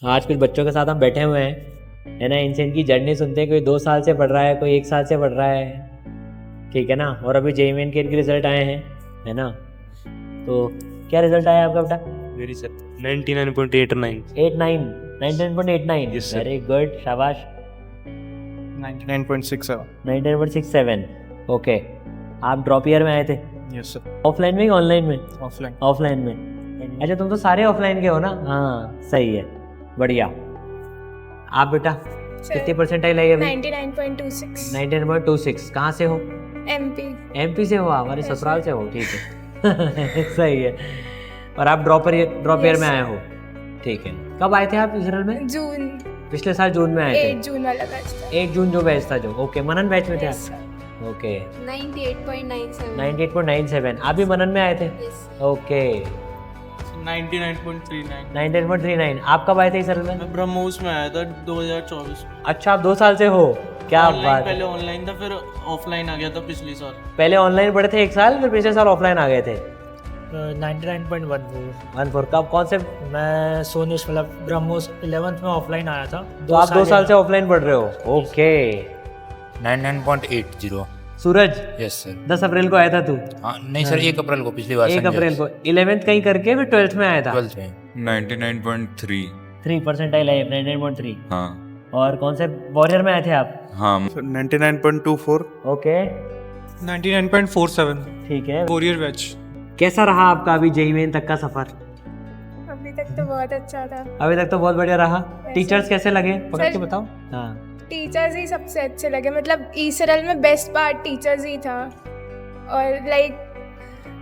आज कुछ बच्चों के साथ हम बैठे हुए हैं, है ना। इनसे इनकी जर्नी सुनते हैं। कोई 2 साल से पढ़ रहा है, कोई 1 साल से पढ़ रहा है, ठीक है ना। और अभी JEE के इनके रिजल्ट आए हैं, है ना। तो क्या रिजल्ट आया आपका बेटा? Very sir 99.89 89 99.89। Yes, sir. Very good, शाबाश। 99.67। 99.67। ओके, आप ड्रॉप ईयर में आए थे? Yes sir. ऑफलाइन में कि ऑनलाइन में? ऑफलाइन। ऑफलाइन में। अच्छा, तुम तो सारे ऑफलाइन के हो ना। हाँ, सही है, बढ़िया। आप बेटा कितनी परसेंटाइल आई अभी? 99.26। 99.26। कहाँ से हो? MP से हो आप? हमारे ससुराल से हो, ठीक है। सही है। और आप ड्रॉप ईयर में आए हो, ठीक है। कब आए थे आप इसराइल में? जून, पिछले साल जून में आए थे। 8 जून वाला बैच था। 1 जून जो बैच था जो, ओके। मनन बैच में थे Yes, आप? ओके। 98.97। 98.97। आप भी मनन में आए थे? Yes, okay. 99.39। 99.39। आप कब आए थे इसराइल में? मैं ब्रह्मोस में आया था 2024 में। अच्छा, आप 2 साल से हो, क्या Online बात है। पहले ऑनलाइन था, फिर ऑफलाइन आ गया था पिछले साल। पहले ऑनलाइन पढ़े थे 1 साल, फिर पिछले साल ऑफलाइन आ गए थे। 99.14। 14 कब, कौन से? मैं सोनिश मतलब ब्रह्मोस 11th में ऑफलाइन आया था। तो आप 2 साल से ऑफलाइन पढ़ रहे हो, ओके। 99.80। सूरज, यस सर। 10 अप्रैल को आया था तू? हाँ नहीं सर, 1 अप्रैल को पिछली बार 1 अप्रैल को 11th कहीं करके फिर 12th में आया था। 12th में 99.3। 3 परसेंटाइल है, 99.3। हाँ और कौन से वॉरियर में आए थे आप? हाँ 99.24। ओके, 99.47। ठीक है। 4 ईयर बैच। कैसा रहा आपका अभी JEE तक का सफर? अभी तक तो बहुत अच्छा था। अभी तक तो बहुत बढ़िया रहा। टीचर्स कैसे लगे, पकड़ के सर- बताओ। हाँ, टीचर्स ही सबसे अच्छे लगे, मतलब ईसरल में बेस्ट पार्ट टीचर्स ही था। और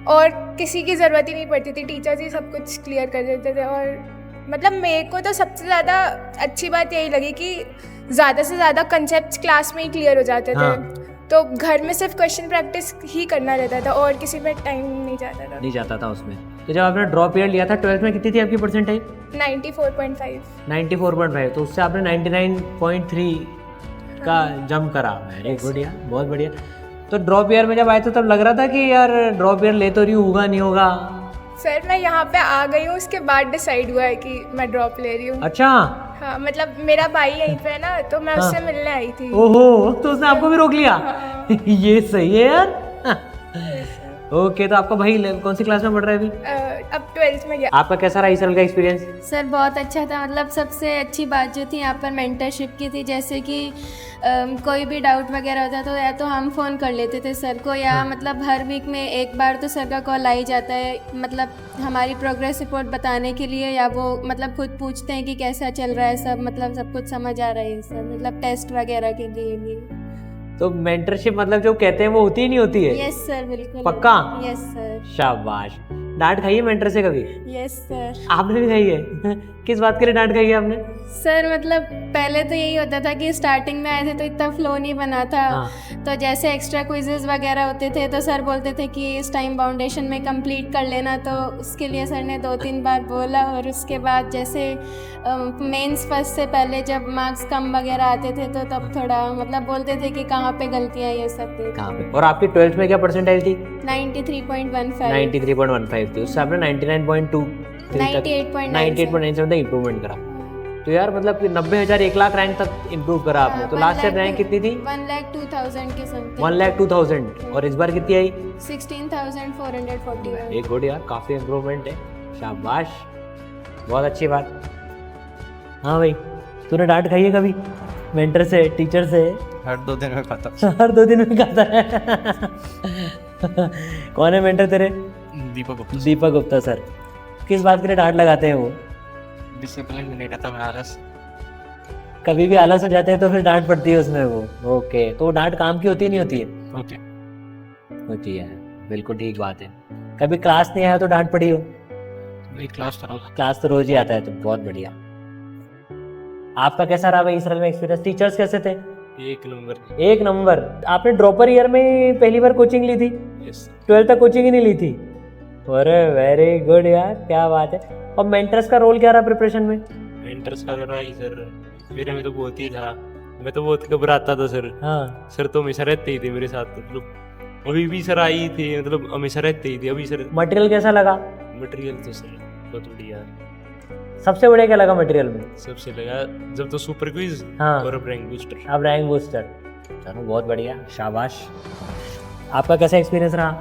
और किसी की ज़रूरत ही नहीं पड़ती थी, टीचर्स ही सब कुछ क्लियर कर देते थे। और मतलब मेरे को तो सबसे ज़्यादा अच्छी बात यही लगी कि ज़्यादा से ज़्यादा कंसेप्ट क्लास में ही क्लियर हो जाते थे। हाँ। तो घर में सिर्फ क्वेश्चन प्रैक्टिस ही करना रहता था और किसी में टाइम नहीं जाता था। नहीं जाता था उसमें। तो जब आपने ड्रॉप ईयर लिया था 12th में, कितनी थी आपकी परसेंटाइल? 94.5। 94.5। तो उससे आपने 99.3 का जंप करा। वेरी गुड यार, बहुत बढ़िया। तो ड्रॉप ईयर में जब आए थे तब लग रहा था कि यार ड्रॉप ईयर ले तो रही हूँ, होगा नहीं होगा? सर मैं यहाँ पे आ गई हूँ, उसके बाद डिसाइड हुआ है कि मैं ड्रॉप ले रही हूँ। अच्छा, हाँ, मतलब मेरा भाई यहीं पे है ना, तो मैं हाँ। उससे मिलने आई थी। ओहो, तो उसने आपको भी रोक लिया? हाँ। ये सही है यार। ओके, तो आपका भाई कौन सी क्लास में पढ़ रहा है अभी? अब 12th में गया। आपका कैसा रहा इसराइल का एक्सपीरियंस? सर बहुत अच्छा था। मतलब सबसे अच्छी बात जो थी यहाँ पर मेंटरशिप की थी। जैसे कि कोई भी डाउट वगैरह होता तो या तो हम फ़ोन कर लेते थे सर को, या मतलब हर वीक में एक बार तो सर का कॉल आ ही जाता है, मतलब हमारी प्रोग्रेस रिपोर्ट बताने के लिए, या वो मतलब खुद पूछते हैं कि कैसा चल रहा है सब, मतलब सब कुछ समझ आ रहा है सर, मतलब टेस्ट वगैरह के लिए भी। तो मेंटरशिप मतलब जो कहते हैं वो होती ही नहीं होती है? यस सर, बिल्कुल। पक्का? Yes sir. शाबाश। डांट खाई है मेंटर से कभी? Yes sir. आपने भी खाई है? किस बात के लिए डांट खाई है आपने? सर मतलब पहले तो यही होता था कि स्टार्टिंग में आए थे तो इतना फ्लो नहीं बना था। हाँ। तो जैसे एक्स्ट्रा क्विजेज वगैरह होते थे तो सर बोलते थे कि इस टाइम बाउंडेशन में कंप्लीट कर लेना, तो उसके लिए सर ने 2-3 बार बोला। और उसके बाद जैसे मेंस फर्स्ट से पहले जब मार्क्स कम वगैरह आते थे तो तब थोड़ा मतलब बोलते थे कि कहाँ पे गलतियाँ, ये सब थे। कहाँ पे? और आपकी 12th में क्या परसेंटाइल थी? 93.15। 93.15 थी। उससे आपने 99.2 98.97 तक इम्प्रूवमेंट करा। तो यार मतलब कि 90,000 1 लाख रैंक तक इम्प्रूव करा आपने। तो लास्ट ईयर रैंक कितनी थी? 1,02,000 के समथिंग। 1,02,000। और इस बार कितनी आई? 16,441। एक गुड यार, काफ़ी इम्प्रूवमेंट है, शाबाश, बहुत अच्छी बात। हाँ भाई, तूने डांट खाई है कभी मेंटर से, टीचर से? हर 2 दिन में खाता। हर 2 दिन में खाता है। कौन है मेंटर तेरे? दीपक गुप्ता। दीपक गुप्ता सर। किस बात के लिए डांट लगाते हैं वो? डिसिप्लिन में नहीं रहता मैं, आलस। कभी भी आलस हो जाते हैं तो फिर डांट पड़ती है उसमें वो। ओके, तो डांट काम की होती है नहीं होती है? ओके। होती है, बिल्कुल ठीक बात है। कभी क्लास नहीं आया तो डांट पड़ी हो? मेरी क्लास था। क्लास तो रोज ही आता है, तो बहुत बढ़िया। आपका कैसा रहा भाई इसराइल में एक्सपीरियंस? टीचर्स कैसे थे? 1 नंबर। 1 नंबर। आपने ड्रॉपर ईयर में पहली बार कोचिंग ली थी? यस। 12th तक कोचिंग ही नहीं ली थी? अरे वेरी गुड यार, क्या बात है। और मेंटर्स का रोल क्या रहा प्रिपरेशन में? मेंटर्स का रहा ही सर, मेरे में तो बहुत ही था। मैं तो बहुत घबराता था सर। हाँ, सर तो हमेशा रहते ही थे मेरे साथ, मतलब अभी भी सर आई थी, मतलब हमेशा रहते ही थे। अभी सर मटेरियल कैसा लगा? मटेरियल तो सर बहुत बढ़िया। सबसे बढ़िया क्या लगा मटेरियल में? सबसे लगा जब तो सुपर क्विज हाँ। और रैंक बूस्टर। अब रैंक बूस्टर, चलो बहुत बढ़िया, शाबाश। आपका कैसा एक्सपीरियंस रहा?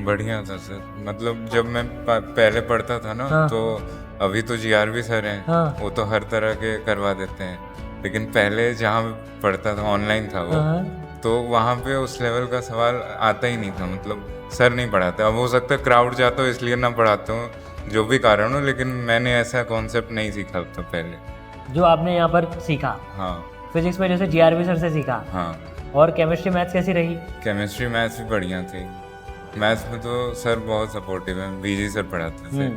बढ़िया था सर, मतलब जब मैं पहले पढ़ता था ना हाँ। तो अभी तो जीआरवी सर हैं, हाँ। वो तो हर तरह के करवा देते हैं, लेकिन पहले जहाँ पढ़ता था ऑनलाइन था वो, हाँ। तो वहाँ पे उस लेवल का सवाल आता ही नहीं था, मतलब सर नहीं पढ़ाते। अब हो सकता है क्राउड जाता हो इसलिए ना पढ़ाता हूँ, जो भी कारण हो, लेकिन मैंने ऐसा कॉन्सेप्ट नहीं सीखा था पहले। जो आपने यहाँ पर सीखा हाँ फिजिक्स में, जैसे जीआरवी सर से सीखा, हाँ। और केमिस्ट्री मैथ्स कैसी रही? केमिस्ट्री मैथ्स भी बढ़िया थी। मैथ्स में तो सर बहुत सपोर्टिव है, बीजी सर पढ़ाते थे,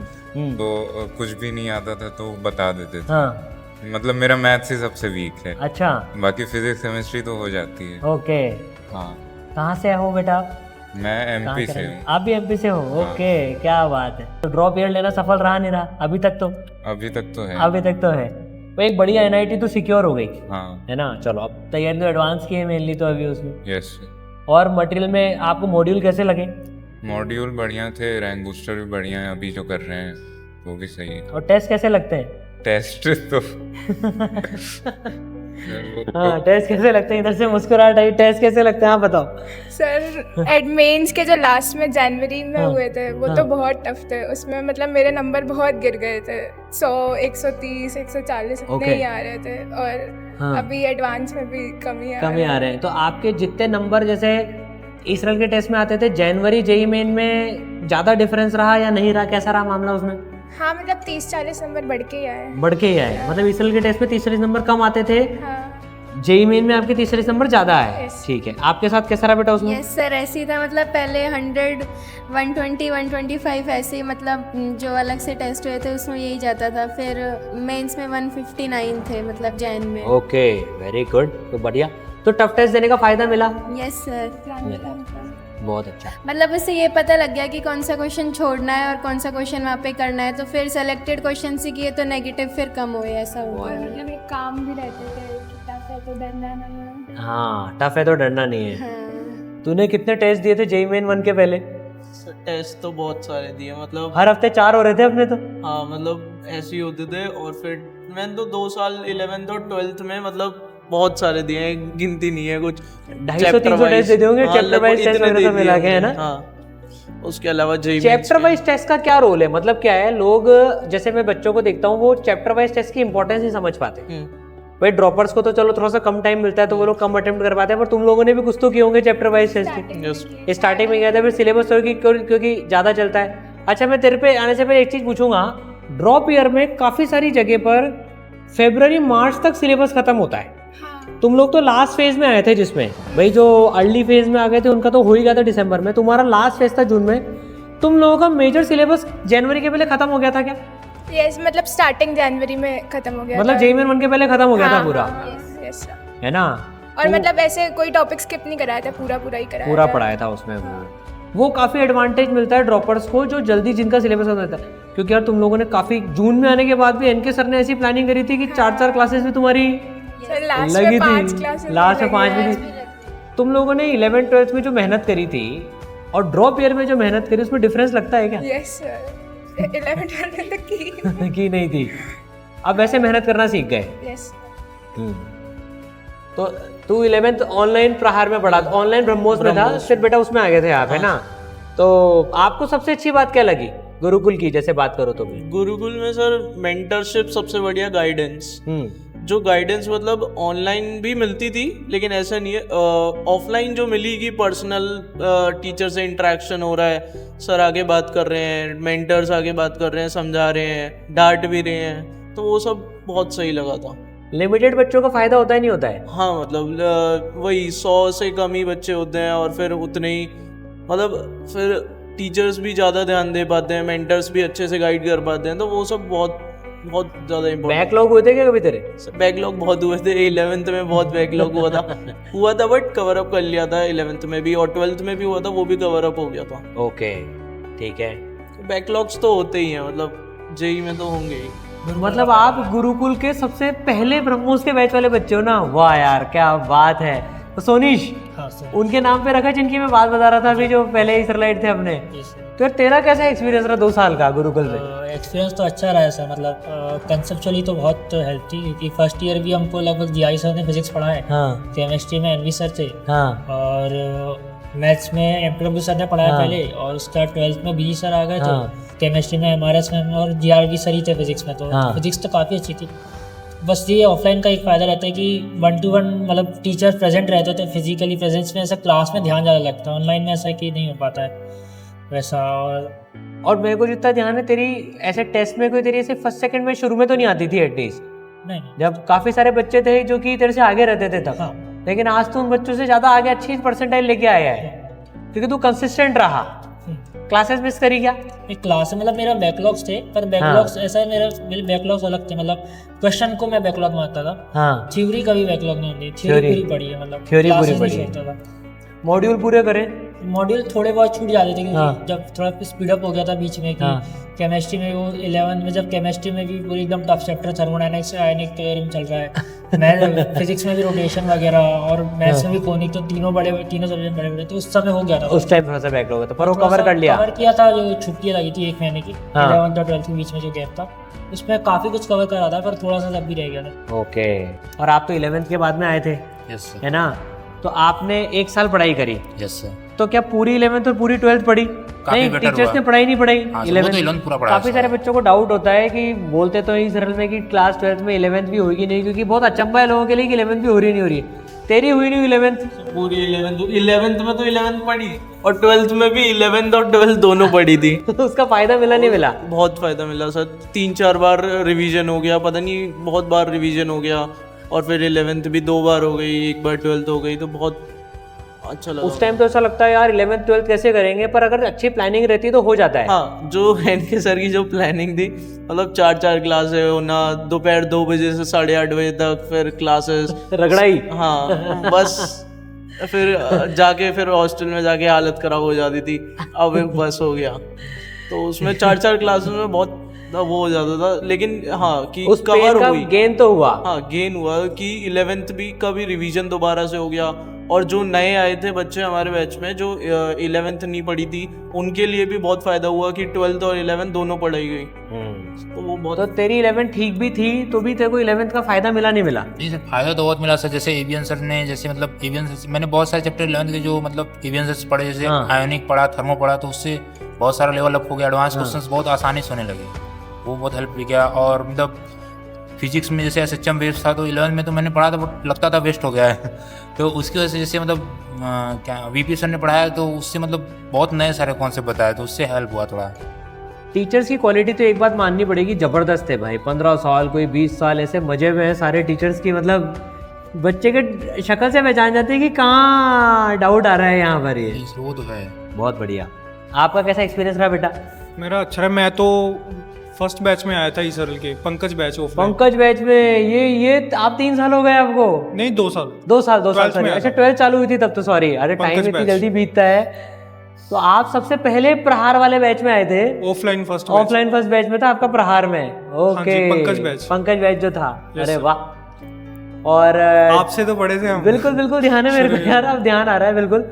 तो कुछ भी नहीं आता था तो बता देते थे। हाँ। मतलब मेरा मैथ्स ही सबसे वीक है, अच्छा, बाकी फिजिक्स केमिस्ट्री तो हो जाती है। ओके। हाँ, कहाँ से हो बेटा आप? मैं कहाँ एमपी के से रहने- हूँ। आप भी एमपी से हो? ओके, क्या बात है। तो ड्रॉप ईयर लेना सफल रहा नहीं रहा अभी तक? तो अभी तक तो है। अभी तक तो है। तो एक बढ़िया एनआईटी तो सिक्योर हो गई हाँ, है ना। चलो, अब तैयारी तो एडवांस की है मेनली तो अभी उसमें। यस। और मटेरियल में आपको मॉड्यूल कैसे लगे? मॉड्यूल बढ़िया थे, रैंक बूस्टर भी बढ़िया है, अभी जो कर रहे हैं वो भी सही है। और टेस्ट कैसे लगते हैं? टेस्ट तो हाँ, टेस्ट कैसे लगते हैं? इधर से मुस्कुराहट आई। टेस्ट कैसे लगते हैं आप बताओ। सर एडमेंस के जो लास्ट में जनवरी में हाँ, हुए थे वो हाँ। तो बहुत टफ थे, उसमें मतलब मेरे नंबर बहुत गिर गए थे, 100 130 140 ओके। नहीं आ रहे थे, और हाँ। अभी एडवांस में भी कमी कमी आ रहे हैं। तो आपके जितने नंबर जैसे इसराइल के टेस्ट में आते थे, जनवरी जेई मेन में ज़्यादा डिफरेंस रहा या नहीं रहा? कैसा रहा मामला उसमें? हाँ, मतलब 30-40 नंबर बढ़ के ही आए। बढ़ के ही आए, मतलब इसराइल के टेस्ट में 30 नंबर कम आते थे, हाँ, जेई मेन में आपके 30 नंबर ज़्यादा आए। Yes. ठीक है, आपके साथ कैसा रहा बेटा उसमें? यस सर, ऐसे ही था। मतलब पहले 100 120 125 ऐसे ही, मतलब जो अलग से टेस्ट हुए थे उसमें यही जाता था। फिर मेंस में 159 थे, मतलब जैन में। Okay, very good. तो बढ़िया। तो टफ टेस्ट देने का फायदा मिला? यस सर, बहुत अच्छा। मतलब उससे ये पता लग गया कि कौन सा क्वेश्चन छोड़ना है और कौन सा क्वेश्चन वहाँ पे करना है। तो फिर सेलेक्टेड क्वेश्चन से किए तो नेगेटिव फिर कम हुए, ऐसा हुआ है। मतलब एक काम भी रहते थे कि टफ है तो डरना नहीं है। हाँ, टफ है तो डरना नहीं है। हाँ। तूने कितने टेस्ट दिए थे जेई मेन 1 के पहले? टेस्ट तो बहुत सारे दिए, मतलब हर हफ्ते 4 हो रहे थे अपने तो। हाँ, मतलब ऐसे ही होते थे। और फिर मैंने तो 2 साल 11th और 12th में मतलब बहुत सारे दिए हैं, गिनती नहीं है कुछ। 250-300 टेस्ट दे दिए होंगे, चैप्टर वाइज टेस्ट वगैरह सब मिला के, है ना? हाँ, उसके अलावा जेई चैप्टर वाइज टेस्ट का क्या रोल है? मतलब क्या है, लोग जैसे मैं बच्चों को देखता हूँ वो चैप्टर वाइज टेस्ट की इंपॉर्टेंस नहीं समझ पाते। भाई ड्रॉपर्स को तो चलो थोड़ा सा कम टाइम मिलता है तो वो लोग कम अटेम्प्ट कर पाते हैं, पर तुम लोगों ने भी कुछ तो किए होंगे चैप्टर वाइज टेस्ट के। स्टार्टिंग में गया था, फिर सिलेबस तो क्योंकि ज़्यादा चलता है। अच्छा, मैं तेरे पे आने से पहले एक चीज़ पूछूंगा। ड्रॉप ईयर में काफ़ी सारी जगह पर फरवरी मार्च तक सिलेबस खत्म होता है। तुम लोग तो लास्ट फेज में आए थे, जिसमें भाई जो अर्ली फेज में आ गए थे उनका तो हो ही गया था दिसंबर में, तुम्हारा लास्ट फेज था जून में। तुम लोगों का मेजर सिलेबस जनवरी के पहले खत्म हो गया था क्या? यस, मतलब स्टार्टिंग जनवरी में खत्म हो गया मतलब था। जेई मेन 1 के पहले खत्म हो गया था पूरा, यस सर। है ना? और मतलब ऐसे कोई टॉपिक स्किप नहीं कराया था, पूरा ही कराया पूरा था। पढ़ाया था उसमें। वो काफ़ी एडवांटेज मिलता है ड्रॉपर्स को जो जल्दी जिनका सिलेबस हो जाता है, क्योंकि यार तुम लोगों ने काफ़ी जून में आने के बाद भी एनके सर ने ऐसी प्लानिंग करी थी कि 4 क्लासेस भी तुम्हारी सर लास्ट लगी में 5 थी, क्लासेस लास्ट में 5 भी थी। तुम लोगों ने 11th 12th में जो मेहनत करी थी और ड्रॉप ईयर में जो मेहनत करी उसमें डिफरेंस लगता है क्या? यस सर, 11 12 तक की। की नहीं थी, अब वैसे मेहनत करना सीख गए। यस, तो तू 11th ऑनलाइन प्रहार में पढ़ा, ऑनलाइन ब्रह्मोस में था, फिर बेटा उसमें आ गए थे आप, है ना? तो आपको सबसे अच्छी बात क्या लगी गुरुकुल की, जैसे बात करो तो भी? गुरुकुल में सर मेंटरशिप सबसे बढ़िया, गाइडेंस। जो गाइडेंस मतलब ऑनलाइन भी मिलती थी, लेकिन ऐसा नहीं है। ऑफलाइन जो मिली कि पर्सनल टीचर से इंटरेक्शन हो रहा है, सर आगे बात कर रहे हैं, मेंटर्स आगे बात कर रहे हैं, समझा रहे हैं, डांट भी रहे हैं, तो वो सब बहुत सही लगा था। लिमिटेड बच्चों का फायदा होता ही नहीं होता है? हाँ, मतलब वही 100 से कम ही बच्चे होते हैं, और फिर उतने ही मतलब फिर टीचर्स भी ज़्यादा ध्यान दे पाते हैं, मेंटर्स भी अच्छे से गाइड कर पाते हैं, तो वो सब बहुत बहुत ज़्यादा इम्पोर्टेंट। बैकलॉग हुए थे क्या कभी तेरे? बैकलॉग बहुत हुए थे, 11th में बहुत बैकलॉग हुआ था बट कवर अप कर लिया था 11th में भी, और 12th में भी हुआ था, वो भी कवर अप हो गया था। ओके, ठीक है। बैकलॉग्स तो होते ही हैं, मतलब जेई में तो होंगे ही। मतलब आप गुरुकुल के सबसे पहले ब्रह्मोस के बैच वाले बच्चे हो ना? वाह यार, क्या बात है। तो सोनीश, हाँ सर, उनके नाम पे रखा जिनकी मैं बात बता रहा था अभी, जो पहले इसराइलाइट थे अपने, तो यार तेरा कैसा एक्सपीरियंस रहा 2 साल का गुरुकुल में? एक्सपीरियंस तो अच्छा रहा है सर, मतलब कंसेप्चुअली तो बहुत हेल्प थी, क्योंकि फर्स्ट ईयर भी हमको लगभग जीआई सर ने फिजिक्स पढ़ा है, हाँ केमिस्ट्री में एनवी सर थे, हाँ और मैथ्स में एमडब्ल्यू सर ने पढ़ाया हाँ। पहले, और उसका 12th में बी सर आ गए थे, हाँ। केमिस्ट्री में एमआरएस में, और जीआरवी सर ही थे फिजिक्स में, तो हाँ। फिजिक्स तो काफ़ी अच्छी थी। बस ये ऑफलाइन का एक फ़ायदा रहता है कि 1 to 1 मतलब टीचर प्रेजेंट रहते थे, फिजिकली प्रेजेंस में ऐसा क्लास में ध्यान ज़्यादा लगता है, ऑनलाइन में ऐसा कि नहीं हो पाता है वैसा। और मेरे को जितना ध्यान है तेरी ऐसे टेस्ट में कोई तेरी ऐसे फर्स्ट सेकंड में शुरू में तो नहीं आती थी एटलीस्ट, नहीं, जब काफी सारे बच्चे थे जो कि तेरे से आगे रहते थे तब, हाँ। लेकिन आज तू उन बच्चों से ज्यादा आगे अच्छी परसेंटाइल लेके आया है क्योंकि तू कंसिस्टेंट रहा। क्लासेस मिस करी क्या? एक क्लास में मतलब मेरा बैकलॉग्स थे, पर बैकलॉग्स ऐसा है, मेरे बैकलॉग्स अलग थे, मतलब क्वेश्चन को मैं बैकलॉग मानता था, हाँ थ्योरी कभी बैकलॉग नहीं होती, Theory थ्योरी पूरी पढ़ी है, मतलब Theory पूरी classes नहीं पढ़ी है। छोड़ता था। मॉड्यूल पूरे करें? मॉड्यूल थोड़े बहुत छूट जाते थे, क्योंकि हाँ। जब थोड़ा स्पीड अप हो गया था बीच में कि हाँ। केमिस्ट्री में वो 11 में, जब केमिस्ट्री में भी पूरी एकदम टफ चैप्टर थर्मोडायनेमिक्स आयनिक थ्योरम चल रहा है, मैं फिजिक्स में भी रोटेशन वगैरह, और मैथ्स में भी कोनिक, तो तीनों सब्जेक्ट बड़े बड़े, तो उस समय हो गया था, उस टाइम थोड़ा सा बैकलॉग था पर वो थोड़ा कवर सा कर लिया। कवर किया था, जो छुट्टियाँ लगी थी 1 महीने की, हाँ। 11th और 12th के बीच में जो गैप था, उसमें काफ़ी कुछ कवर करा था, पर थोड़ा सा तब भी रह गया था। ओके। और आप तो 11th के बाद में आए थे, यस है ना? तो आपने 1 साल पढ़ाई करी, यस सर। तो क्या पूरी 11th और पूरी 12th पढ़ी? नहीं, better टीचर्स हुआ। ने पढ़ाई नहीं पढ़ाई हाँ, वो तो 11th 11th पूरा पढ़ाया काफी सर। सारे बच्चों को डाउट होता है कि बोलते तो ही सरल में कि क्लास 12th में 11th भी होगी नहीं, क्योंकि बहुत अचंभा है लोगों के लिए कि 11th भी हो रही नहीं हो रही है। तेरी हुई नहीं 11th? पूरी 11th में तो 11th पढ़ी, और 12th में भी 11th और 12th दोनों पढ़ी थी। उसका फायदा मिला नहीं मिला? बहुत फायदा मिला सर, 3-4 बार रिवीजन हो गया, पता नहीं बहुत बार रिवीजन हो गया, और फिर 11th भी 2 बार हो गई, 1 बार 12th हो गई, तो बहुत अच्छा लगा। उस टाइम तो ऐसा लगता है यार 11th 12th कैसे करेंगे, पर अगर अच्छी प्लानिंग रहती तो हो जाता है। हाँ, जो एनके सर की जो प्लानिंग थी, मतलब 4-4 क्लासेस होना, दोपहर 2 बजे से 8:30 बजे तक, फिर क्लासेस रगड़ाई। हाँ बस, फिर जाके फिर हॉस्टल में जाके हालत खराब हो जाती थी, अब बस हो गया, तो उसमें 4-4 क्लासेस में बहुत वो हो जाता था, लेकिन हाँ कि उस पेन कवर का हुई, गेन तो हुआ। हाँ गेन हुआ कि 11th भी का भी रिवीजन दोबारा से हो गया, और जो नए आए थे बच्चे हमारे बैच में जो 11th नहीं पढ़ी थी, उनके लिए भी बहुत फायदा हुआ कि 12th और 11th दोनों पढ़ाई गई, तो वो बहुत तो तेरी 11th ठीक भी थी तो भी तेरे को 11th का फायदा मिला नहीं मिला? नहीं सर, फायदा तो बहुत मिला सर। जैसे एवियन सर ने, जैसे मतलब एवियन मैंने बहुत सारे चैप्टर 11th के जो मतलब एवियन सर पढ़े, जैसे हाँ। आयोनिक पढ़ा, थर्मो पढ़ा, तो उससे बहुत सारा लेवल अप हो गया, एडवांस क्वेश्चंस बहुत आसानी से होने लगे, वो बहुत हेल्प भी किया। और मतलब फिजिक्स में जैसे एसएचएम वेस्ट था, तो 11th में तो मैंने पढ़ा था बट लगता था वेस्ट हो गया है तो उसकी वजह से जैसे मतलब क्या वीपी सर ने पढ़ाया, तो उससे मतलब बहुत नए सारे कॉन्सेप्ट बताया, तो उससे हेल्प हुआ थोड़ा। टीचर्स की क्वालिटी तो एक बात माननी पड़ेगी, जबरदस्त है भाई। 15 साल कोई 20 साल ऐसे मजे में है सारे टीचर्स की, मतलब बच्चे के शक्ल से पहचान जाते हैं कि कहाँ डाउट आ रहा है यहाँ पर। ये वो तो है। बहुत बढ़िया। आपका कैसा एक्सपीरियंस रहा बेटा? मेरा अच्छा है, मैं तो फर्स्ट बैच में आया था ई सरल के, Pankaj batch offline. Pankaj batch में ये आप 3 साल हो गए आपको? नहीं 2 साल। 2 साल 12th sorry। में अच्छा आया 12th चालू हुई थी तब तो, सॉरी। अरे टाइम पंकज इतनी बैच। जल्दी बीतता है। तो आप सबसे पहले प्रहार वाले बैच में आए थे? Offline first. Offline first batch में था आपका, प्रहार में। Okay, Pankaj batch. Pankaj batch जो था। Yes, अरे sir। वाह। और आपसे तो पढ़े थे हम। बिल्कुल बिल्कुल ध्यान है मेरे को यार, अब ध्यान आ रहा है बिल्कुल।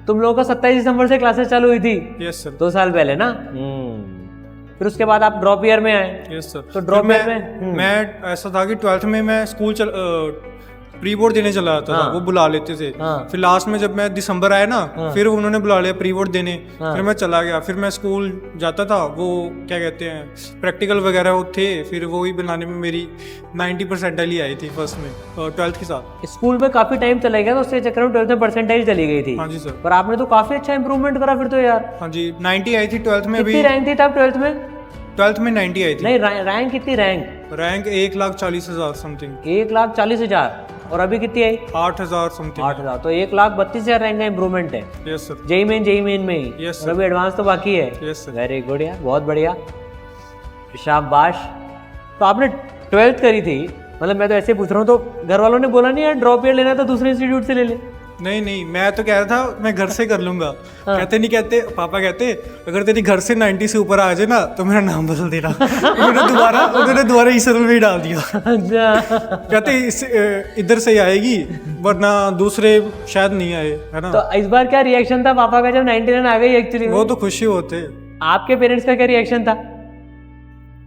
तुम लोगों का 27 दिसंबर से क्लासेस चालू हुई थी? Yes sir. 2 साल पहले ना। फिर उसके बाद आप ड्रॉप ईयर में आए? Yes sir. तो ड्रॉप ईयर में मैं ऐसा था कि 12th में मैं स्कूल प्री बोर्ड देने चला जाता था, हाँ। वो बुला लेते थे। हाँ। फिर लास्ट में जब मैं दिसंबर आया ना, हाँ। फिर उन्होंने बुला लिया प्री बोर्ड देने। हाँ। फिर मैं चला गया, फिर मैं स्कूल जाता था, वो क्या कहते हैं प्रैक्टिकल वगैरह वो थे, फिर वो ही बनाने में मेरी 90 परसेंटाइल ही आई थी फर्स्ट में 12th के साथ। स्कूल में काफी टाइम चला गया, तो उसके चक्कर में 12th में परसेंटाइल चली गई थी। हाँ जी सर। पर आपने तो काफी अच्छा इंप्रूवमेंट करा फिर तो यार। हाँ जी 90 आई थी 12th में भी। कितनी रैंक थी तब 12th में? 12th में 90 आई थी। नहीं रैंक कितनी? Rank 1,40,000 something. 1,40,000। और अभी कितनी आई? 8,000 समथिंग। 8,000। तो 1,32,000 रैंक का इंप्रूवमेंट है। Yes sir. जेई मेन में ही। Yes, और अभी एडवांस तो बाकी है। Yes sir. वेरी गुड यार, बहुत बढ़िया, शाबाश। तो आपने 12th करी थी, मतलब मैं तो ऐसे पूछ रहा हूँ, तो घर वालों ने बोला नहीं यार ड्रॉप ईयर लेना तो दूसरे इंस्टीट्यूट से ले ले? नहीं मैं तो कह रहा था मैं घर से कर लूंगा। कहते पापा कहते अगर तेरी घर से 90 से ऊपर आ जाए ना तो मेरा नाम बदल देना। उन्होंने दोबारा ई सरल में ही डाल दिया। अच्छा। कहते इधर से ही आएगी, वरना दूसरे शायद नहीं आए, है ना। तो इस बार क्या रिएक्शन था पापा का जब 99 आ गई एक्चुअली? वो तो खुशी होते। आपके पेरेंट्स का क्या रिएक्शन था?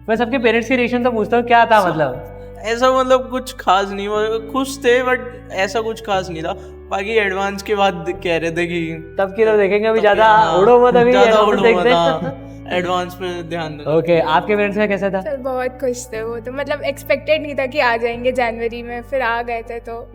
मैं सबके पेरेंट्स की रिएक्शन तो पूछता हूँ, क्या था मतलब? ऐसा मतलब कुछ खास नहीं, वो खुश थे बट ऐसा कुछ खास नहीं था। बाकी एडवांस के बाद कह रहे थे कि तब की तरफ देखेंगे, अभी ज्यादा उड़ो मत, अभी ज़्यादा advance उड़ो देखते हैं। मत, एडवांस पे ध्यान दो। ओके, आपके पेरेंट्स का कैसा था? सर बहुत खुश थे वो तो, मतलब एक्सपेक्टेड नहीं था कि आ जाएंगे जनवरी में, फिर आ गए थे। तो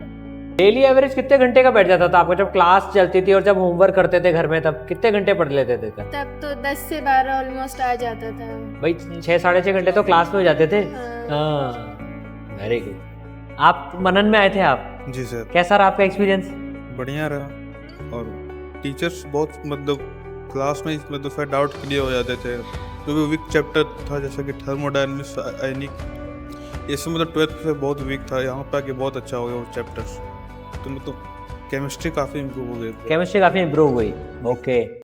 डेली एवरेज कितने घंटे का बैठ जाता था आपको जब क्लास चलती थी और जब होमवर्क करते थे घर में, तब कितने घंटे पढ़ लेते थे? तब तो 10 से 12 ऑलमोस्ट आ जाता था। भाई 6-6.5 घंटे तो क्लास में हो जाते थे। हाँ। हाँ, वेरी गुड। आप मनन में आए थे आप, जी सर, कैसा रहा आपका एक्सपीरियंस? बढ़िया रहा। और टीचर्स बहुत मतलब क्लास में मतलब फिर डाउट क्लियर हो जाते थे। जो भी वीक चैप्टर था जैसे कि थर्मोडायनेमिक्स, आयनिक, इसमें मतलब 12th से बहुत वीक था, यहाँ पे आके बहुत अच्छा हो गया वो चैप्टर्स। तो मतलब केमिस्ट्री काफ़ी इम्प्रूव हो गई। केमिस्ट्री काफी इम्प्रूव हुई। ओके।